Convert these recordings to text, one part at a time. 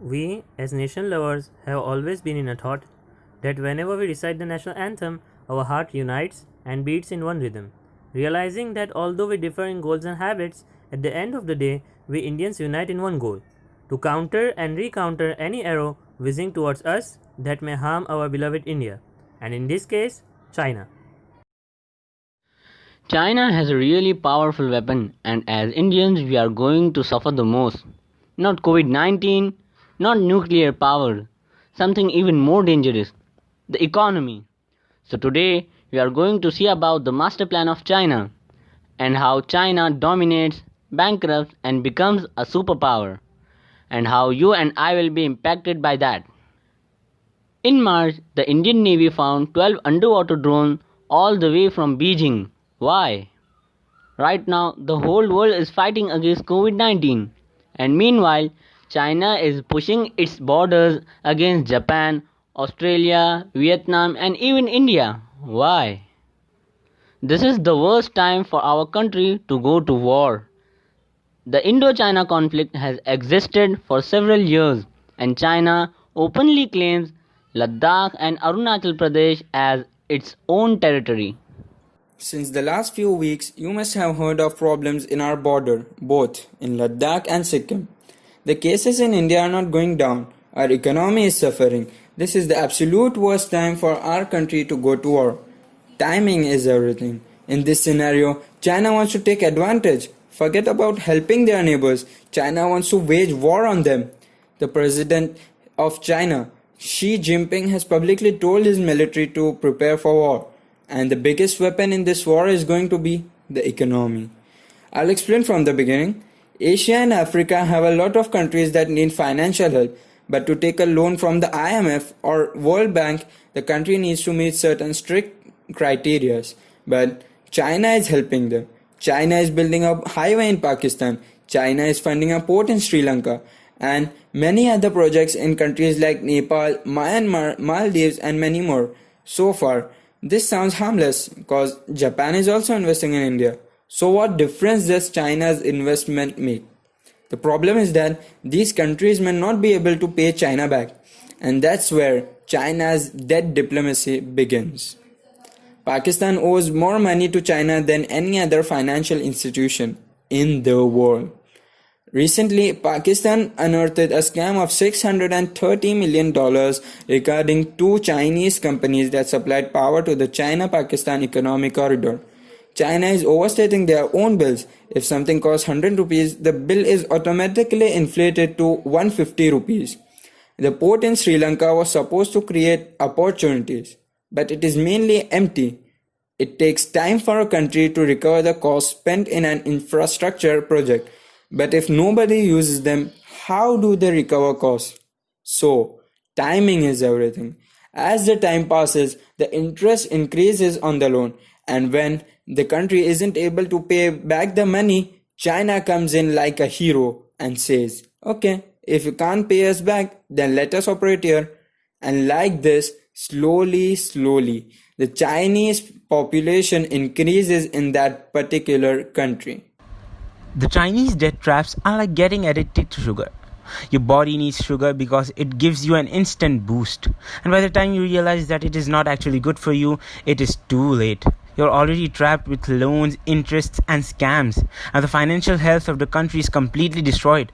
We, as nation lovers, have always been in a thought that whenever we recite the national anthem, our heart unites and beats in one rhythm, realizing that although we differ in goals and habits, at the end of the day, we Indians unite in one goal to counter and recounter any arrow whizzing towards us that may harm our beloved India, and in this case, China. China has a really powerful weapon, and as Indians, we are going to suffer the most. Not COVID 19, not nuclear power, something even more dangerous the economy. So, today we are going to see about the master plan of China and how China dominates, bankrupts, and becomes a superpower, and how you and I will be impacted by that. In March, the Indian Navy found 12 underwater drones all the way from Beijing. Why? Right now, the whole world is fighting against COVID 19, and meanwhile, China is pushing its borders against Japan, Australia, Vietnam, and even India. Why? This is the worst time for our country to go to war. The Indo-China conflict has existed for several years, and China openly claims Ladakh and Arunachal Pradesh as its own territory. Since the last few weeks, you must have heard of problems in our border, both in Ladakh and Sikkim. The cases in India are not going down. Our economy is suffering. This is the absolute worst time for our country to go to war. Timing is everything. In this scenario, China wants to take advantage. Forget about helping their neighbors. China wants to wage war on them. The president of China, Xi Jinping, has publicly told his military to prepare for war. And the biggest weapon in this war is going to be the economy. I'll explain from the beginning. Asia and Africa have a lot of countries that need financial help, but to take a loan from the IMF or World Bank, the country needs to meet certain strict criteria. But China is helping them. China is building a highway in Pakistan. China is funding a port in Sri Lanka, and many other projects in countries like Nepal, Myanmar, Maldives, and many more. So far, this sounds harmless because Japan is also investing in India. So what difference does China's investment make? The problem is that these countries may not be able to pay China back, and that's where China's debt diplomacy begins. Pakistan owes more money to China than any other financial institution in the world. Recently, Pakistan unearthed a scam of $630 million regarding two Chinese companies that supplied power to the China-Pakistan economic corridor. China is overstating their own bills. If something costs 100 rupees, the bill is automatically inflated to 150 rupees. The port in Sri Lanka was supposed to create opportunities, but it is mainly empty. It takes time for a country to recover the cost spent in an infrastructure project. But if nobody uses them, how do they recover costs? So, timing is everything. As the time passes, the interest increases on the loan, and when the country isn't able to pay back the money, China comes in like a hero and says, okay, if you can't pay us back, then let us operate here. And like this, slowly, the Chinese population increases in that particular country. The Chinese debt traps are like getting addicted to sugar. Your body needs sugar because it gives you an instant boost. And by the time you realize that it is not actually good for you, it is too late. You're already trapped with loans, interests, and scams. And the financial health of the country is completely destroyed.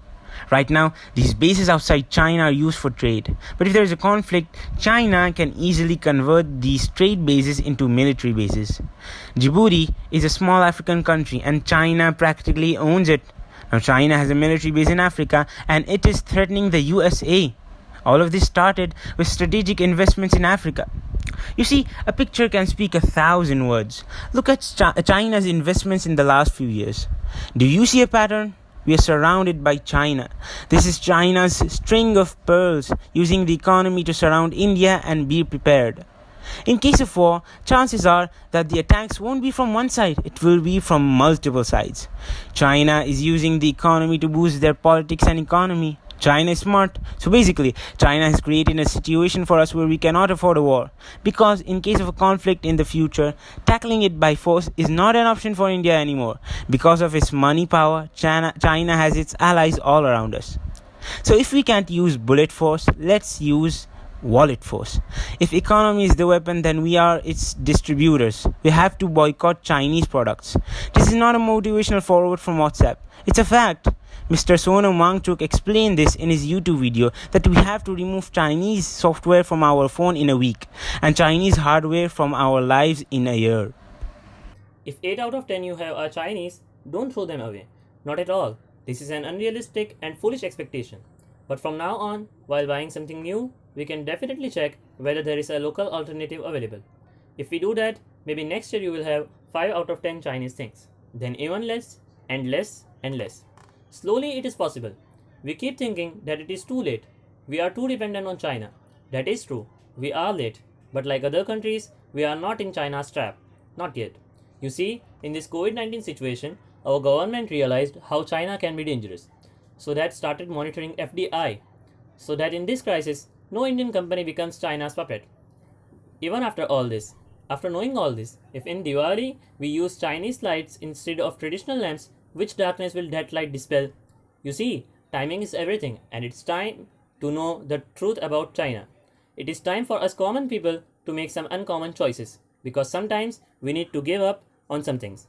Right now, these bases outside China are used for trade. But if there is a conflict, China can easily convert these trade bases into military bases. Djibouti is a small African country and China practically owns it. Now China has a military base in Africa and it is threatening the USA. All of this started with strategic investments in Africa. You see, a picture can speak 1,000 words. Look at China's investments in the last few years. Do you see a pattern? We are surrounded by China. This is China's string of pearls, using the economy to surround India and be prepared. In case of war, chances are that the attacks won't be from one side, it will be from multiple sides. China is using the economy to boost their politics and economy. China is smart. So basically, China has created a situation for us where we cannot afford a war. Because in case of a conflict in the future, tackling it by force is not an option for India anymore. Because of its money power, China has its allies all around us. So if we can't use bullet force, let's use wallet force. If economy is the weapon, then we are its distributors. We have to boycott Chinese products. This is not a motivational forward from WhatsApp. It's a fact. Mr. Sonam Wangchuk explained this in his YouTube video that we have to remove Chinese software from our phone in a week and Chinese hardware from our lives in a year. If 8 out of 10 you have are Chinese, don't throw them away. Not at all. This is an unrealistic and foolish expectation. But from now on, while buying something new, we can definitely check whether there is a local alternative available. If we do that, maybe next year you will have 5 out of 10 Chinese things. Then even less and less and less. Slowly it is possible. We keep thinking that it is too late. We are too dependent on China. That is true. We are late. But like other countries, we are not in China's trap. Not yet. You see, in this COVID-19 situation, our government realized how China can be dangerous. So that started monitoring FDI. So that in this crisis, no Indian company becomes China's puppet. Even after all this, after knowing all this, if in Diwali we use Chinese lights instead of traditional lamps, which darkness will that light dispel? You see, timing is everything, and it's time to know the truth about China. It is time for us common people to make some uncommon choices, because sometimes we need to give up on some things.